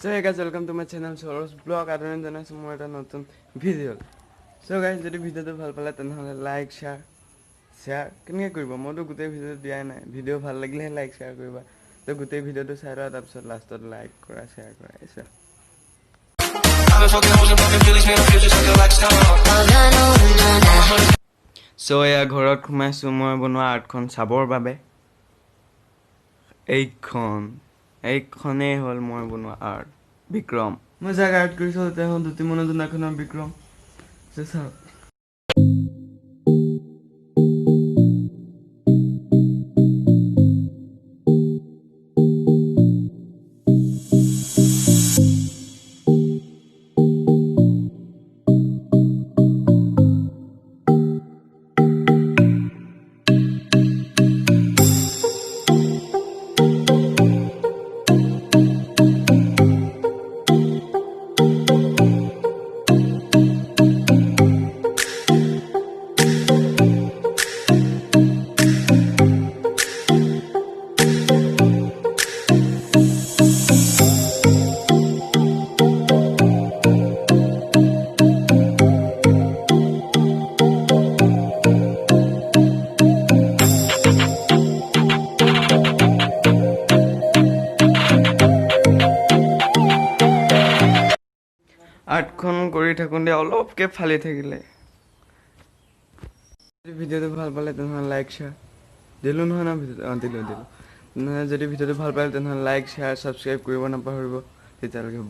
So hey guys, welcome to my channel Soros Blog. I don't know some more notun video. So guys, যদি ভিডিওটো ভাল পালে তেনেহলে like share কেনেকৈ কৰিবা মইতো গোটেই ভিডিও দিয়াই নাই ভিডিও ভাল লাগিলে লাইক শেয়াৰ কৰিবা তো গোটেই ভিডিওটো চাই লোৱা তাৰপিছত লাষ্টত লাইক কৰা শেয়াৰ কৰা এসা সো এয়া ঘৰত ঘুমাইছো মই বনোৱা আৰ্টখন চাবৰ বাবে এইখনেই হ'ল মই বনোৱা আৰ্ট বিক্ৰম মই যাক আৰ্ট কৰিছো তেওঁ দুটি মনোজনাখনৰ বিক্ৰম চাওক আৰ্টখন কৰি থাকোঁতে অলপকে ফালি থাকিলে ভিডিওটো ভাল পালে তেনেহলে লাইক শেয়াৰ দিলো নহয় না দিলো যদি ভিডিওটো ভাল পালে তেনেহলে লাইক শেয়াৰ সাবস্ক্ৰাইব কৰিব নাপাহৰিব তেতিয়ালৈকে